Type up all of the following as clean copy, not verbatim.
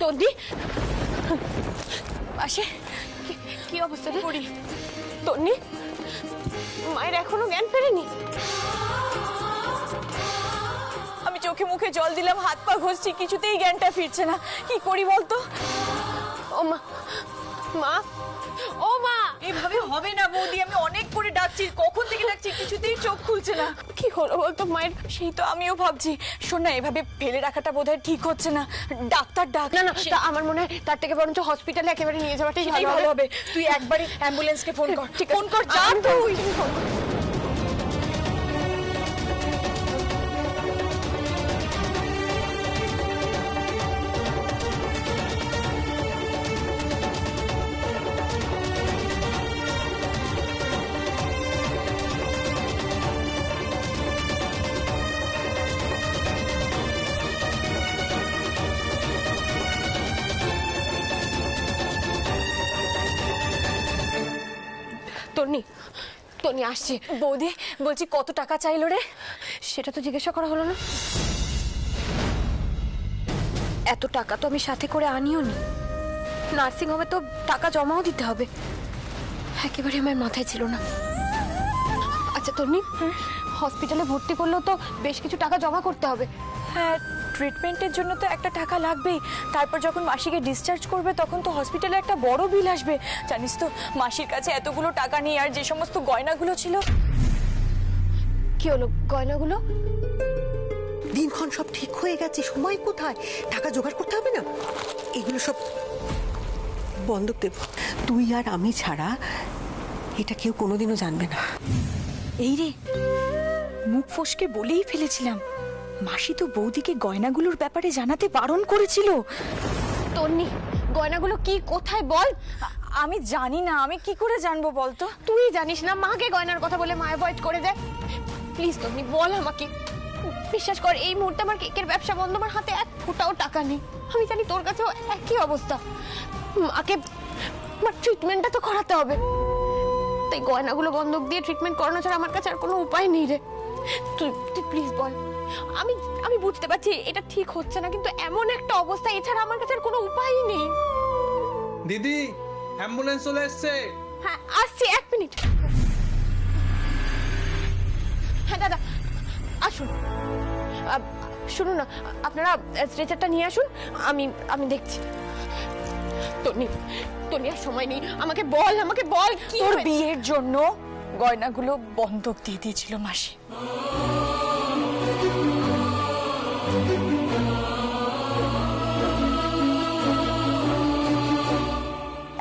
তন্নি আসে কি অবস্থা রে? তন্নি মায়ের এখনো জ্ঞান ফেরেনি? আমি চোখে মুখে জল দিলাম, হাত পা ঘষছি, কিছুতেই জ্ঞানটা ফিরছে না। কি করি বলতো? ও মা, মা, ও মা! এভাবে হবে না বৌদি, আমি অনেক করে ডাকছি, কখন থেকে ডাকছি, কিছুতেই চোখ খুলছে না। কি হলো বলতো মায়ের? সেই তো আমিও ভাবছি। শোন না, এভাবে ফেলে রাখাটা বোধহয় ঠিক হচ্ছে না, ডাক্তার ডাক। না না, আমার মনে হয় তার থেকে বরঞ্চ হসপিটালে একেবারে নিয়ে যাওয়াটাই ভালো হবে। তুই একবারই অ্যাম্বুলেন্সকে ফোন কর। ঠিক ফোন কর, যা তুই। তন্নি, তন্নি আসছে। বৌদি বলছি, কত টাকা চাইলো রে? সেটা তো জিজ্ঞাসা করা হলো না। এত টাকা তো আমি সাথে করে আনিও নি। নার্সিং হোমে তো টাকা জমাও দিতে হবে, একেবারে আমার মাথায় ছিল না। আচ্ছা তন্নি, হসপিটালে ভর্তি করলেও তো বেশ কিছু টাকা জমা করতে হবে। হ্যাঁ, ট্রিটমেন্টের জন্য তো একটা টাকা লাগবেই। তারপর যখন মাসিকে ডিসচার্জ করবে তখন তো হসপিটালে একটা বড় বিল আসবে। জানিস তো, মাসির কাছে এতগুলো টাকা নেই, আর যে সমস্ত গয়নাগুলো ছিল। কি হলো গয়নাগুলো? দিনক্ষণ সব ঠিক হয়ে গেছে, সময় কোথায়? টাকা জোগাড় করতে হবে না? এগুলো সব বন্ধক দেব। তুই আর আমি ছাড়া এটা কেউ কোনোদিনও জানবে না। এই রে, মুখ ফসকে বলেই ফেলেছিলাম। মাসি তো বৌদিকে গয়নাগুলোর ব্যাপারে জানাতে বারণ করেছিল। তন্নি, গয়নাগুলো কি, কোথায় বল? আমি জানি না, আমি কি করে জানবো বলতো? তুই জানিস না? মাকে গয়নার কথা বলে মা অ্যাভয়েড করে দেয়। প্লিজ তন্নি, বল আমাকে। বিশ্বাস কর, এই মুহূর্তে আমার কেকের ব্যবসা বন্ধ, আমার হাতে এক ফোঁটাও টাকা নেই। আমি জানি তোর কাছেও একই অবস্থা। মাকে ট্রিটমেন্টটা তো করাতে হবে, তাই গয়নাগুলো বন্ধক দিয়ে ট্রিটমেন্ট করানো ছাড়া আমার কাছে আর কোনো উপায় নেই রে। তুই প্লিজ বল। আমি বুঝতে পারছি এটা ঠিক হচ্ছে না, কিন্তু এমন একটা অবস্থা, এছাড়া আমার কাছে আর কোনো উপায়ই নেই। দিদি, অ্যাম্বুলেন্স চলে এসছে। হ্যাঁ আসছি, 1 মিনিট। হ্যাঁ দাদা আসুন। শুনুন না, আপনারা স্ট্রেচারটা নিয়ে আসুন, আমি দেখছি। তন্নি আর সময় নেই, আমাকে বল কি তোর বিয়ের জন্য গয়নাগুলো বন্ধক দিয়ে দিয়েছিল মাসি।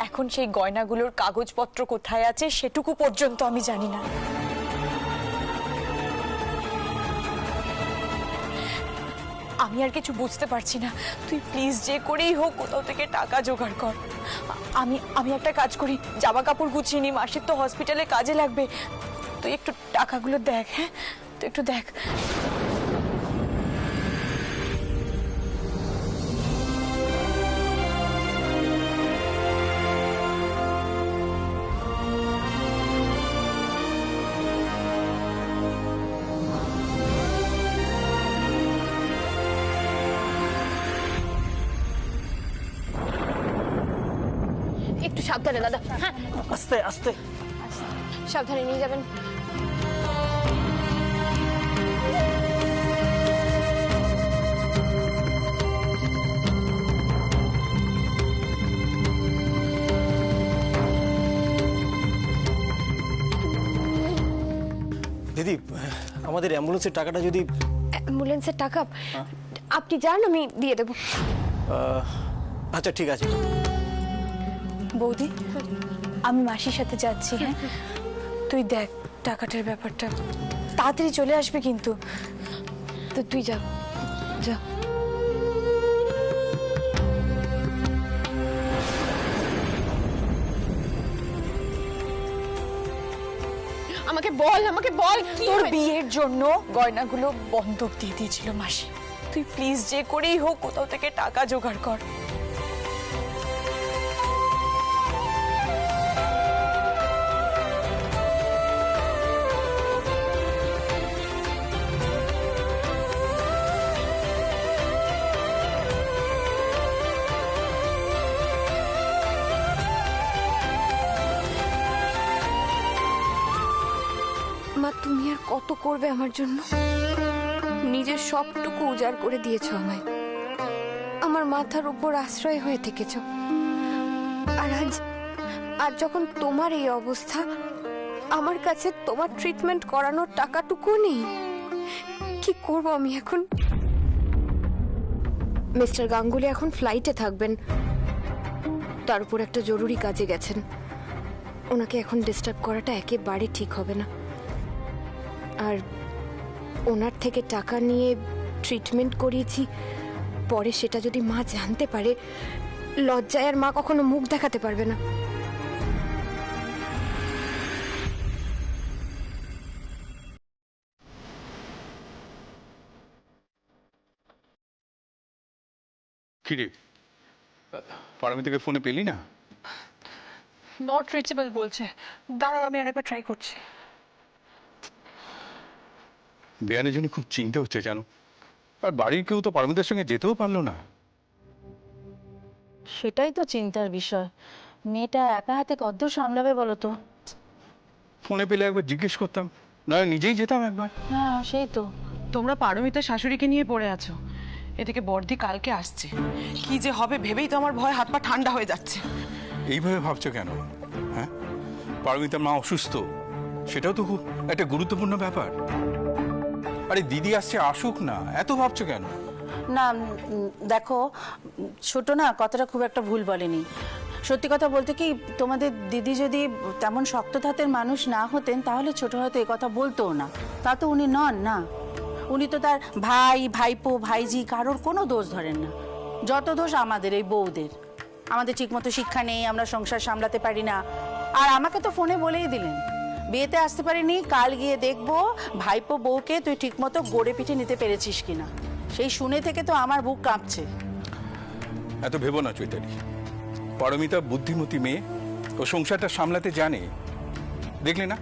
এখন সেই গয়নাগুলোর কাগজপত্র কোথায় আছে সেটুকু পর্যন্ত আমি জানি না। আমি আর কিছু বুঝতে পারছি না। তুই প্লিজ যে করেই হোক কোথাও থেকে টাকা জোগাড় কর। আমি একটা কাজ করি, জামা কাপড় গুছিয়ে নি, মাসির তো হসপিটালে কাজে লাগবে। তুই একটু টাকাগুলো দেখ। হ্যাঁ, তুই একটু দেখ। একটু সাবধানে দাদা। হ্যাঁ আস্তে আস্তে। সাবধানে নিয়ে যাবেন। দিদি, আমাদের অ্যাম্বুলেন্সের টাকাটা যদি... অ্যাম্বুলেন্সের টাকা আপনি যান, আমি দিয়ে দেবো। আচ্ছা ঠিক আছে। বৌদি, আমি মাসির সাথে যাচ্ছি। হ্যাঁ, তুই দেখ টাকাটার ব্যাপারটা, তাড়াতাড়ি চলে আসবে কিন্তু। তো তুই যা যা। আমাকে বল তোর বিয়ের জন্য গয়নাগুলো বন্ধক দিয়ে দিয়েছিল মাসি। তুই প্লিজ যে করেই হোক কোথাও থেকে টাকা জোগাড় কর। মা তুমি আর কত করবে আমার জন্য? নিজের সবটুকু উজাড় করে দিয়েছো আমায়, আমার মাথার উপর আশ্রয় হয়ে থেকেছো। আর আজ যখন তোমার এই অবস্থা, আমার কাছে তোমার ট্রিটমেন্ট করানোর টাকাটুকু নেই, কি করব আমি এখন? মিস্টার গাঙ্গুলি এখন ফ্লাইটে থাকবেন, তার উপর একটা জরুরি কাজে গেছেন। ওনাকে এখন ডিস্টার্ব করাটা একেবারে ঠিক হবে না। আর ওনার থেকে টাকা নিয়ে ট্রিটমেন্ট করিয়েছি, পরে সেটা যদি মা জানতে পারে, লজ্জায় আর মা কখনো মুখ দেখাতে পারবে না। কিরে, পারমিতাকে ফোনে পেলি না? নট রিচেবল বলছে। দাঁড়াও, আমি আরেকবার ট্রাই করছি। বেয়ানের জন্য খুব চিন্তা হচ্ছে জানো। আর বাড়ির কেউ তো পারমিতার সঙ্গে যেতেও পারলো না। সেটাই তো চিন্তার বিষয়। মেয়েটা একা হাতে কদ্দূর সামলাবে বলো তো? ফোনে পেলে একবার জিজ্ঞেস করতাম, না নিজেই যেতাম একবার। হ্যাঁ, সেই তো। তোমরা পারমিতার শাশুড়িকে নিয়ে পড়ে আছো, এদিকে বর্দি কালকে আসছে। কি যে হবে ভেবেই তো আমার ভয় হাত পা ঠান্ডা হয়ে যাচ্ছে। এইভাবে ভাবছো কেন? হ্যাঁ, পারমিতার মা অসুস্থ, সেটাও তো খুব একটা গুরুত্বপূর্ণ ব্যাপার। আরে দিদি আসছে, আসুক না, এত ভাবছো কেন? না, দেখো, ছোট না কথাটা খুব একটা ভুল বলেনি। সত্যি কথা বলতে কি, তোমাদের দিদি যদি তেমন শক্ত ধাতের মানুষ না হতেন তাহলে ছোট হয়তো এ কথা বলতোও না। তা তো উনি নন না। উনি তো তার ভাই, ভাইপো, ভাইজি কারোর কোনো দোষ ধরেন না। যত দোষ আমাদের এই বউদের। আমাদের ঠিকমতো শিক্ষা নেই, আমরা সংসার সামলাতে পারি না। আর আমাকে তো ফোনে বলেই দিলেন, বিয়েতে আসতে পারিনি, কাল গিয়ে দেখবো ভাইপো বউকে তুই ঠিকমতো গড়ে পিঠে নিতে পেরেছিস কিনা। সেই শুনে থেকে তো আমার বুক কাঁপছে। এত ভেবো না চৈতালি। পারমিতা বুদ্ধিমতী মেয়ে, ও সংসারটা সামলাতে জানে। দেখলে না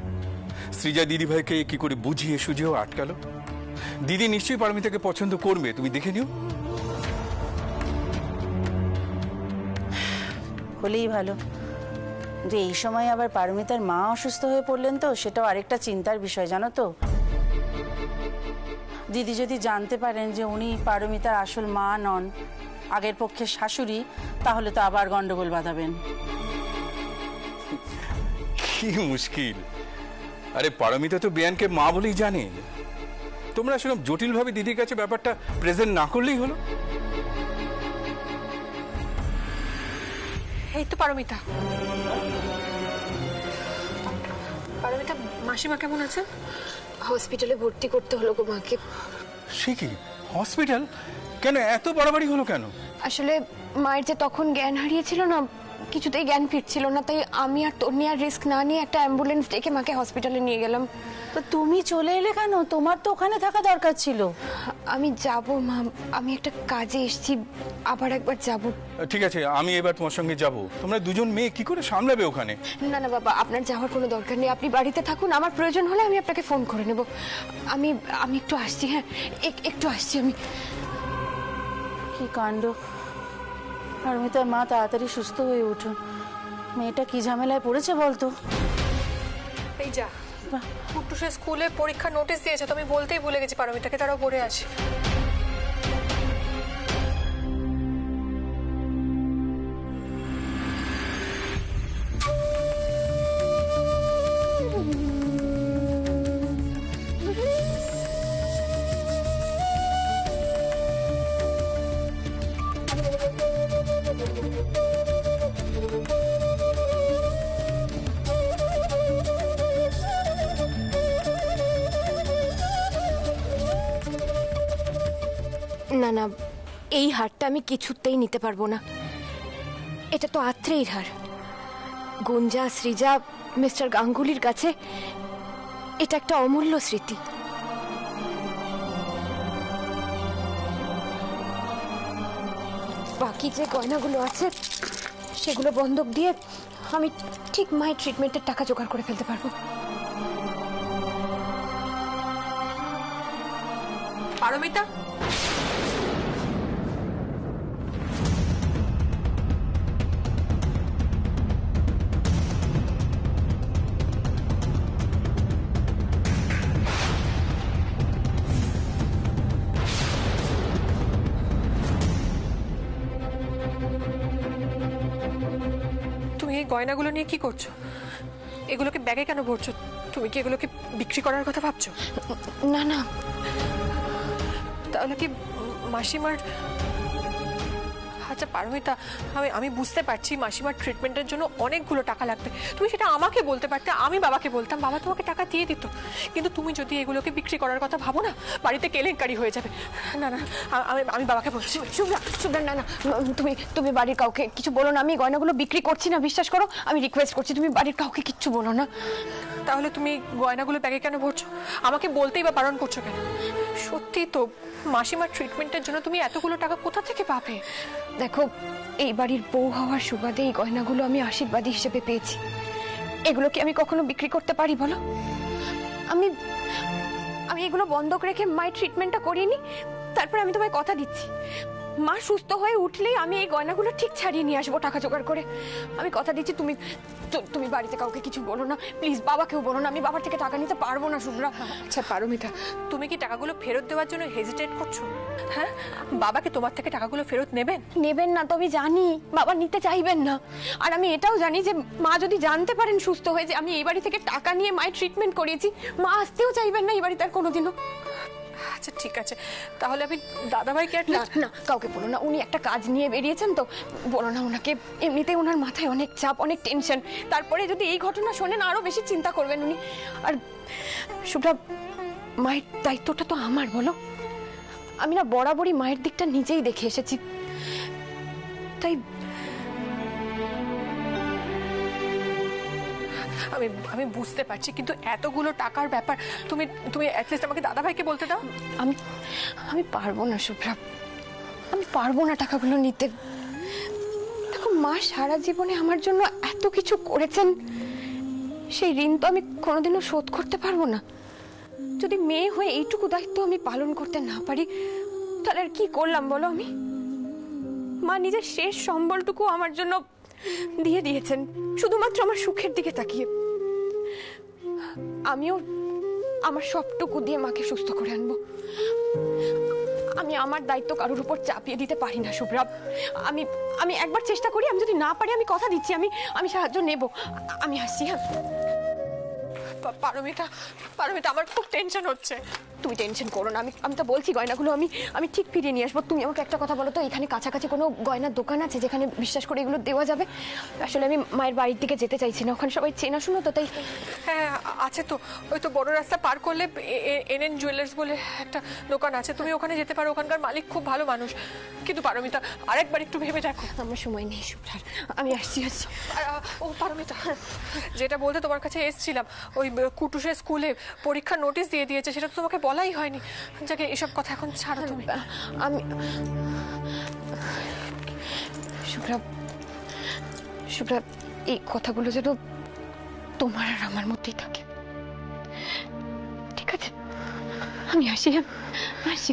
সৃজা দিদি ভাইকে কি করে বুঝিয়ে সুঝিয়েও আটকালো। দিদি নিশ্চয়ই পারমিতাকে পছন্দ করবে, তুমি দেখে নিও। হলেই ভালো। যে এই সময় আবার পারমিতার মা অসুস্থ হয়ে পড়লেন তো সেটাও আরেকটা চিন্তার বিষয়, জানো তো। দিদি যদি জানতে পারেন যে উনি পারমিতার আসল মা নন, আগের পক্ষে শাশুড়ি, তাহলে তো আবার গন্ডগোল বাঁধাবেন। কি মুশকিল। আরে পারমিতা তো বেয়ানকে মা বলেই জানে। তোমরা সেরকম জটিলভাবে দিদির কাছে ব্যাপারটা প্রেজেন্ট না করলেই হলো। এই তো পারমিতা। পারমিতা, মাসিমা কেমন আছেন? হসপিটালে ভর্তি করতে হলো গো মাকে। সে কি, হসপিটাল? কেন, এত বাড়াবাড়ি হলো কেন? আসলে মায়ের যে তখন জ্ঞান হারিয়েছিল না, কিছুতেই জ্ঞান ফিরছিল না, তাই আমি আর তন্নি আর রিস্ক না নিয়ে একটা অ্যাম্বুলেন্স ডেকে মাকে হসপিটালে নিয়ে গেলাম। তো তুমি চলে এলে কেন? তোমার তো ওখানে থাকা দরকার ছিল। আমি যাব মা, আমি একটা কাজে এসেছি, আবার একবার যাব। ঠিক আছে, আমি এবার তোমার সঙ্গে যাব। তোমরা দুজন মেয়ে কি করে সামলাবে ওখানে? না না বাবা, আপনার যাওয়ার কোনো দরকার নেই, আপনি বাড়িতে থাকুন। আমার প্রয়োজন হলে আমি আপনাকে ফোন করে নেব। আমি আমি একটু আসছি। হ্যাঁ, একটু আসছি আমি। কি কাণ্ড। পারমিতার মা তাড়াতাড়ি সুস্থ হয়ে উঠুন। মেয়েটা কি ঝামেলায় পড়েছে বলতো। এই যা, কুট্টুসের স্কুলে পরীক্ষা নোটিশ দিয়েছে, তো আমি বলতেই ভুলে গেছি পারমিতাকে, তারাও পড়ে আছে। না না, এই হারটা আমি কিছুতেই নিতে পারবো না। এটা তো আত্রেয়ীর হার। গুঞ্জা, সৃজা, মিস্টার গাঙ্গুলির কাছে এটা একটা অমূল্য স্মৃতি। বাকি যে গয়নাগুলো আছে সেগুলো বন্ধক দিয়ে আমি ঠিক মায়ের ট্রিটমেন্টের টাকা জোগাড় করে ফেলতে পারবো। পারমিতা, গয়নাগুলো নিয়ে কি করছো? এগুলোকে ব্যাগে কেন ভরছো? তুমি কি এগুলোকে বিক্রি করার কথা ভাবছো? না না, তাহলে কি মাসিমার... আচ্ছা পারমিতা, আমি বুঝতে পারছি মাসিমার ট্রিটমেন্টের জন্য অনেকগুলো টাকা লাগবে। তুমি সেটা আমাকে বলতে পারতে, আমি বাবাকে বলতাম, বাবা তোমাকে টাকা দিয়ে দিত। কিন্তু তুমি যদি এগুলোকে বিক্রি করার কথা ভাবো না, বাড়িতে কেলেঙ্কারি হয়ে যাবে। না না, আমি বাবাকে বলছি। শুভ্রা শুভ্রা, না না, তুমি বাড়ির কাউকে কিছু বলো না। আমি গয়নাগুলো বিক্রি করছি না, বিশ্বাস করো। আমি রিকোয়েস্ট করছি, তুমি বাড়ির কাউকে কিচ্ছু বলো না। তাহলে তুমি গয়নাগুলো ব্যাগে কেন ভরছো? আমাকে বলতেই বা বারণ করছো কেন? সত্যি তো মাসিমার ট্রিটমেন্টের জন্য তুমি এতগুলো টাকা কোথা থেকে পাবে? দেখো, এই বাড়ির বউ হওয়ার সুবাদে এই গয়নাগুলো আমি আশীর্বাদী হিসেবে পেয়েছি। এগুলো কি আমি কখনো বিক্রি করতে পারি বলো? আমি আমি এগুলো বন্ধক রেখে মায়ের ট্রিটমেন্টটা করিনি। তারপর আমি তোমায় কথা দিচ্ছি, মা সুস্থ হয়ে উঠলেই আমি এই গয়নাগুলো ঠিক ছাড়িয়ে নিয়ে আসবো টাকা জোগাড় করে। আমি কথা দিচ্ছি, তুমি বাড়িতে কাউকে কিছু বলো না প্লিজ, বাবাকেও বলো না। আমি বাবার থেকে টাকা নিতে পারবো না শুভ্রা। আচ্ছা পারমিতা, তুমি কি টাকাগুলো ফেরত দেওয়ার জন্য হেজিটেট করছো? হ্যাঁ, বাবাকে তোমার থেকে টাকাগুলো ফেরত নেবেন না তো আমি জানি, বাবা নিতে চাইবেন না। আর আমি এটাও জানি যে মা যদি জানতে পারেন সুস্থ হয়ে যে আমি এই বাড়ি থেকে টাকা নিয়ে মায়ের ট্রিটমেন্ট করিয়েছি, মা আসতেও চাইবেন না এই বাড়িতে আর কোনোদিনও। আচ্ছা ঠিক আছে, তাহলে আমি দাদাভাইকে না কাউকে বলো না। উনি একটা কাজ নিয়ে বেরিয়েছেন তো, বলো না ওনাকে। এমনিতেই ওনার মাথায় অনেক চাপ, অনেক টেনশন। তারপরে যদি এই ঘটনা শোনেন আরো বেশি চিন্তা করবেন উনি। আর শুভ্রা, মায়ের দায়িত্বটা তো আমার, বলো। আমি না বরাবরই মায়ের দিকটা নিজেই দেখে এসেছি, তাই আমি বুঝতে পারছি, কিন্তু এতগুলো টাকার ব্যাপার তুমি অ্যাটলিস্ট আমাকে দাদাভাইকে বলতে দাও। আমি পারবো না শুভ্রা, আমি পারবো না টাকাগুলো নিতে। দেখো, মা সারা জীবনে আমার জন্য এত কিছু করেছেন, সেই ঋণ তো আমি কোনোদিনও শোধ করতে পারবো না। যদি মেয়ে হয়ে এইটুকু দায়িত্ব আমি পালন করতে না পারি, তাহলে আর কি করলাম বলো? আমি মা নিজের শেষ সম্বলটুকু আমার জন্য দিয়ে দিয়েছেন, শুধুমাত্র আমার সুখের দিকে তাকিয়ে। আমিও আমার সবটুকু দিয়ে মাকে সুস্থ করে আনবো। আমি আমার দায়িত্ব কারোর উপর চাপিয়ে দিতে পারি না শুভ্রা। আমি একবার চেষ্টা করি, আমি যদি না পারি আমি কথা দিচ্ছি আমি সাহায্য নেব। আমি আসছি। হ্যাঁ পারমিতা, আমার খুব টেনশন হচ্ছে। তুমি টেনশন করো না, আমি তো বলছি গয়নাগুলো আমি ঠিক ফিরিয়ে নিয়ে আসবো। তুমি আমাকে একটা কথা বলো তো, এখানে কাছাকাছি কোনো গয়নার দোকান আছে যেখানে বিশ্বাস করে এগুলো দেওয়া যাবে? আসলে আমি মায়ের বাড়ির দিকে যেতে চাইছি না, ওখানে সবাই চেনাশুনো তো, তাই। হ্যাঁ আছে তো, ওই তো বড় রাস্তা পার করলে এনএন জুয়েলার্স বলে একটা দোকান আছে, তুমি ওখানে যেতে পারো। ওখানকার মালিক খুব ভালো মানুষ। কিন্তু পারমিতা, আরেকবার একটু ভেবে দেখো। আমার সময় নেই শুভ্রার, আমি আসছি। ও পারমিতা, যেটা বলতে তোমার কাছে এসেছিলাম, ওই কুটুসের স্কুলে পরীক্ষার নোটিশ দিয়ে দিয়েছে, সেটা তো তোমাকে বলাই হয়নি। যাকে এসব কথা এখন ছাড়ো তুমি। আমি শুভ্রা, এই কথাগুলো যেন তোমার আর আমার মধ্যেই থাকে, ঠিক আছে? আমি আসি। আসি।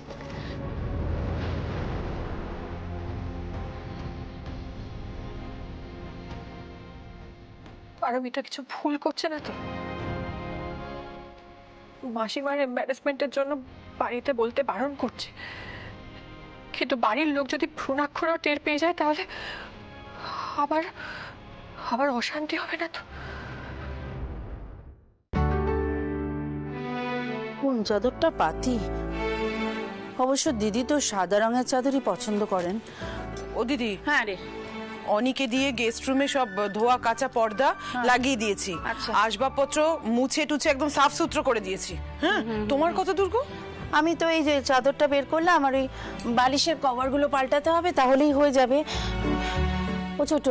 পারমিতা কিছু ভুল করছে না তো? মাসিমার এম্বারেসমেন্টের জন্য বাড়িতে বলতে বারণ করছে, কিন্তু বাড়ির লোক যদি ভ্রূণাক্ষরও টের পেয়ে যায়, তাহলে আবার অশান্তি হবে না তো? কোন চাদরটা পাতি? অবশ্য দিদি তো সাদা রঙের চাদরই পছন্দ করেন। ও দিদি, হ্যাঁ রে, অনিকে দিয়ে গেস্ট রুমে সব ধোয়া কাঁচা পর্দা লাগিয়ে দিয়েছি। আচ্ছা। আসবাবপত্র মুছে টুছে একদম সাফ সুতরো করে দিয়েছি। হ্যাঁ, তোমার কত দূর গো? আমি তো এই যে চাদরটা বের করলাম, আর ওই বালিশের কভারগুলো পাল্টাতে হবে, তাহলেই হয়ে যাবে। ও ছোট,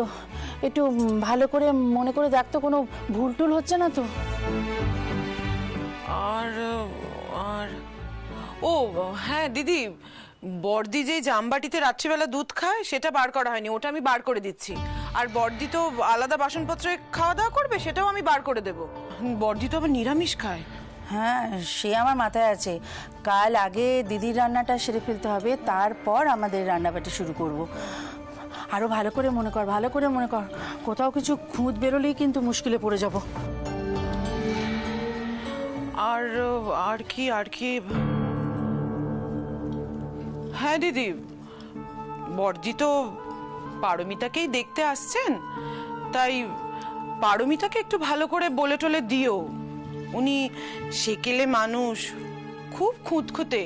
একটু ভালো করে মনে করে দেখতো কোনো ভুল টুল হচ্ছে না তো? আর ও হ্যাঁ দিদি, বর্দি যে জামবাটিতে রাত্রিবেলা দুধ খায় সেটা বার করা হয়নি, ওটা আমি বার করে দিচ্ছি। আর বর্দি তো আলাদা বাসনপত্রে খাওয়া দাওয়া করবে, সেটাও আমি বার করে দেব। বর্দি তো আবার নিরামিষ খায়। হ্যাঁ, সে আমার মাথায় আছে। কাল আগে দিদির রান্নাটা সেরে ফেলতে হবে, তারপর আমাদের রান্নাবাটি শুরু করব। আরো ভালো করে মনে কর, ভালো করে মনে কর, কোথাও কিছু খুঁত বেরোলেই কিন্তু মুশকিলে পড়ে যাব। আর কি হ্যাঁ দিদি, বর্দি তো পারমিতাকেই দেখতে আসছেন, তাই পারমিতাকে একটু ভালো করে বলে টলে দিও। উনি সেকেলে মানুষ, খুব খুঁতখুঁতে।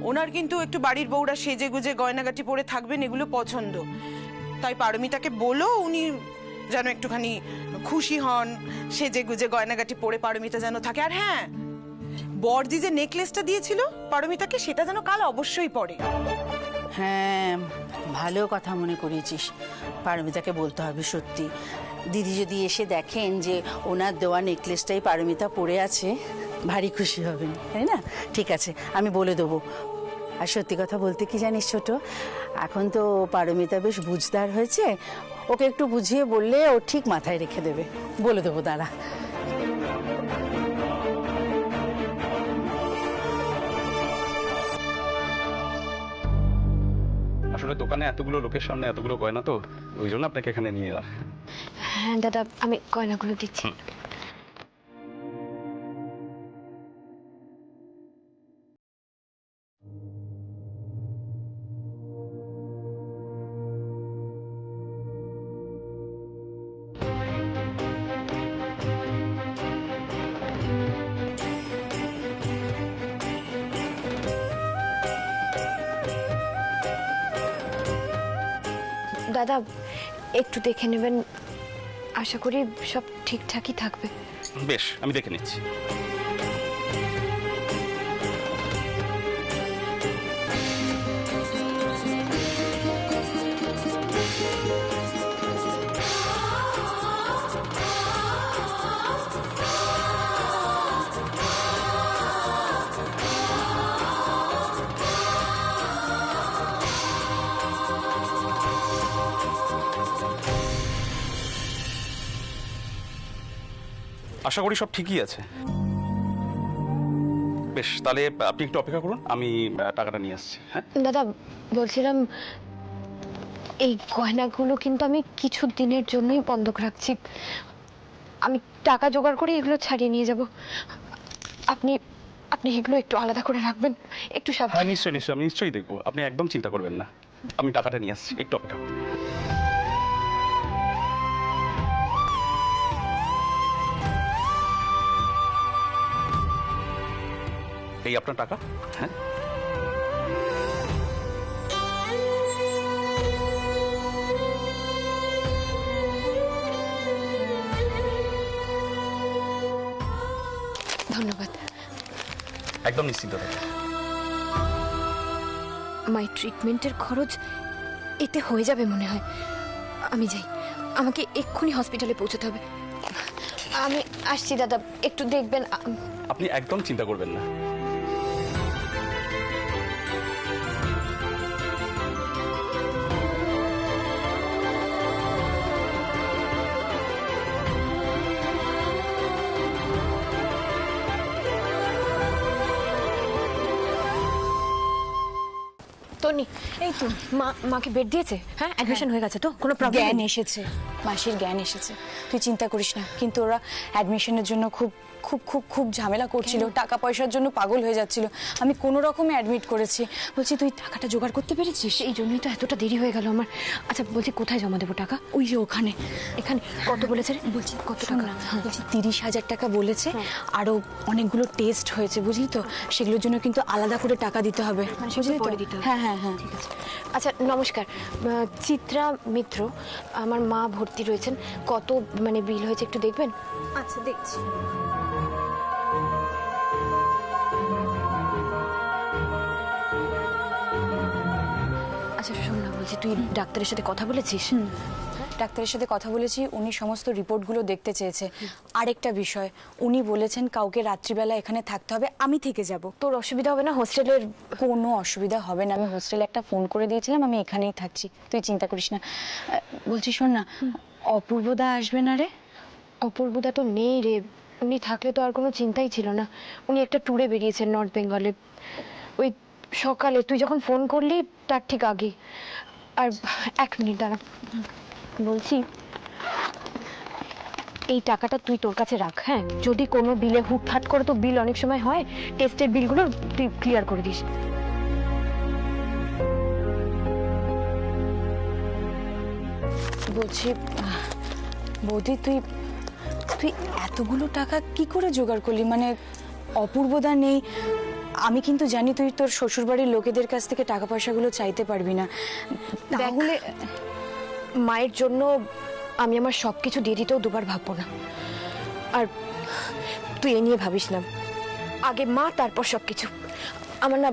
ওনার কিন্তু একটু বাড়ির বউরা সেজে গুজে গয়নাগাটি পরে থাকবেন, এগুলো পছন্দ। তাই পারমিতাকে বলো উনি যেন একটুখানি খুশি হন, সেজে গুজে গয়নাগাটি পরে পারমিতা যেন থাকে। আর হ্যাঁ, বড়দি যে নেকলেসটা দিয়েছিল পারমিতাকে, সেটা যেন কাল অবশ্যই পরে। হ্যাঁ, ভালো কথা মনে করিয়েছিস। পারমিতাকে বলতে হবে সত্যি। দিদি যদি এসে দেখেন যে ওনার দেওয়া নেকলেসটাই পারমিতা পরে আছে, ভারী খুশি হবেন, তাই না? ঠিক আছে, আমি বলে দেবো। আর সত্যি কথা বলতে কি জানিস ছোট, এখন তো পারমিতা বেশ বুঝদার হয়েছে। ওকে একটু বুঝিয়ে বললে ও ঠিক মাথায় রেখে দেবে। বলে দেবো, দাঁড়া। আসলে দোকানে এতগুলো লোকের সামনে এতগুলো গয়না, তো ওই জন্য আপনাকে এখানে নিয়ে এলাম। হ্যাঁ দাদা, আমি গয়নাগুলো দিচ্ছি। দাদা, একটু দেখে নেবেন, আশা করি সব ঠিকঠাকই থাকবে। বেশ, আমি দেখে নিচ্ছি। আশা করি সব ঠিকই আছে। বেশ, তাহলে আপনি একটু অপেক্ষা করুন, আমি টাকাটা নিয়ে আসছি। হ্যাঁ দাদা, বলছিলাম এই গয়নাগুলো কিন্তু আমি কিছু দিনের জন্যই বন্ধক রাখছি। আমি টাকা জোগাড় করে এগুলো ছাড়িয়ে নিয়ে যাব। আপনি আপনি এগুলো একটু আলাদা করে রাখবেন, একটু হ্যাঁ, সাবধানে। নিশ্চয়ই নিশ্চয়ই, আমি নিশ্চয়ই দেখবো। আপনি একদম চিন্তা করবেন না, আমি টাকাটা নিয়ে আসছি, একটু অপেক্ষা করুন। এই আপনার টাকা। হ্যাঁ, ধন্যবাদ। একদম নিশ্চিন্ত থাকুন। মাই ট্রিটমেন্টের খরচ এতে হয়ে যাবে মনে হয়। আমি যাই, আমাকে এক্ষুনি হসপিটালে পৌঁছতে হবে। আমি আসছি দাদা, একটু দেখবেন। আপনি একদম চিন্তা করবেন না। টনি, এই তো মাকে বেড দিয়েছে? হ্যাঁ, অ্যাডমিশন হয়ে গেছে তো? কোনো প্রবলেম? জ্ঞান এসেছে, মাসির জ্ঞান এসেছে, তুই চিন্তা করিস না। কিন্তু ওরা অ্যাডমিশনের জন্য খুব খুব খুব খুব ঝামেলা করছিল, টাকা পয়সার জন্য পাগল হয়ে যাচ্ছিল। আমি কোনো রকমে অ্যাডমিট করেছি। বলছি, তুই টাকাটা জোগাড় করতে পেরেছিস? এই জন্যই তো এতটা দেরি হয়ে গেল আমার। আচ্ছা বলছি, কোথায় জমা দেবো টাকা? ওই যে ওখানে। এখানে কত বলেছে রে? বলছি কত শোন টাকা? না, বলছি 30,000 টাকা বলেছে। আরো অনেকগুলো টেস্ট হয়েছে, বুঝলি তো, সেগুলোর জন্য কিন্তু আলাদা করে টাকা দিতে হবে, বুঝলি তো? পরে দিতে হবে। হ্যাঁ হ্যাঁ হ্যাঁ, ঠিক আছে। আচ্ছা নমস্কার, চিত্রা মিত্র, আমার মা ভর্তি রয়েছেন। কত মানে বিল হয়েছে একটু দেখবেন? আচ্ছা দেখছি। আচ্ছা শোন না, বলছি তুই ডাক্তারের সাথে কথা বলেছিস? ডাক্তারের সাথে কথা বলেছি, উনি সমস্ত রিপোর্টগুলো দেখতে চেয়েছে। আরেকটা বিষয়, উনি বলেছেন কাউকে রাত্রিবেলা এখানে থাকতে হবে, আমি থেকে যাব। তোর অসুবিধা হবে না? হোস্টেলের কোনো অসুবিধা হবে না, আমি হোস্টেলে একটা ফোন করে দিয়েছিলাম, আমি এখানেই থাকছি, তুই চিন্তা করিস না। বলছি শোন না, অপূর্বদা আসবে না রে? অপূর্বদা তো নেই রে, উনি থাকলে তো আর কোনো চিন্তাই ছিল না। উনি একটা ট্যুরে বেরিয়েছেন নর্থ বেঙ্গলে, ওই সকালে তুই যখন ফোন করলি তার ঠিক আগে। আর এক মিনিট দাঁড়া, বলছি এই টাকাটা তুই তোর কাছে রাখ। হ্যাঁ, যদি কোনো বিলে হুটহাট করে, তো বিল অনেক সময় হয়, টেস্টের বিলগুলো তুই ক্লিয়ার করে দিস। বলছি বৌদি, তুই তুই এতগুলো টাকা কি করে জোগাড় করলি? মানে অপূর্বদা নেই, আমি কিন্তু জানি তুই তোর শ্বশুরবাড়ির লোকেদের কাছ থেকে টাকা পয়সাগুলো চাইতে পারবি না, তাহলে মায়ের জন্য আমি আমার সব কিছু দিয়ে দিতেও দুবার ভাববো না। আর তুই এ নিয়ে ভাবিস না, আগে মা তারপর সব কিছু। আমার না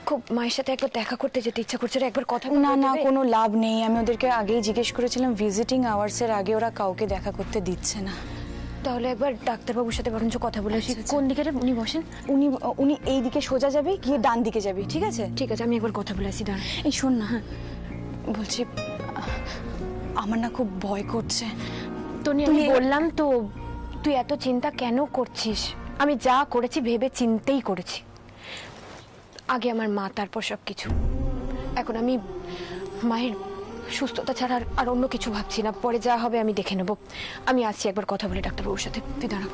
খুব মায়ের সাথে একবার দেখা করতে যেতে ইচ্ছা করছে, একবার কথা না না কোনো লাভ নেই, আমি ওদেরকে আগেই জিজ্ঞেস করেছিলাম ভিজিটিং আওয়ার্সের আগে ওরা কাউকে দেখা করতে দিচ্ছে না। তাহলে একবার ডাক্তারবাবুর সাথে বরঞ্চ কথা বলে আসি। কোন দিকে উনি বসেন? উনি উনি এই দিকে সোজা যাবে, গিয়ে ডান দিকে যাবি, ঠিক আছে? ঠিক আছে, আমি একবার কথা বলে আসি। দাঁড়া, এই শোন না, বলছি আমার না খুব ভয় করছে। তনি আমি বললাম তো, তুই এত চিন্তা কেন করছিস? আমি যা করেছি ভেবে চিন্তেই করেছি। আগে আমার মা তারপর সব কিছু। এখন আমি মায়ের সুস্থতা ছাড়া আর অন্য কিছু ভাবছি না, পরে যা হবে আমি দেখে নেব। আমি আসছি একবার কথা বলে ডাক্তারবাবুর সাথে, তুই দাঁড়া।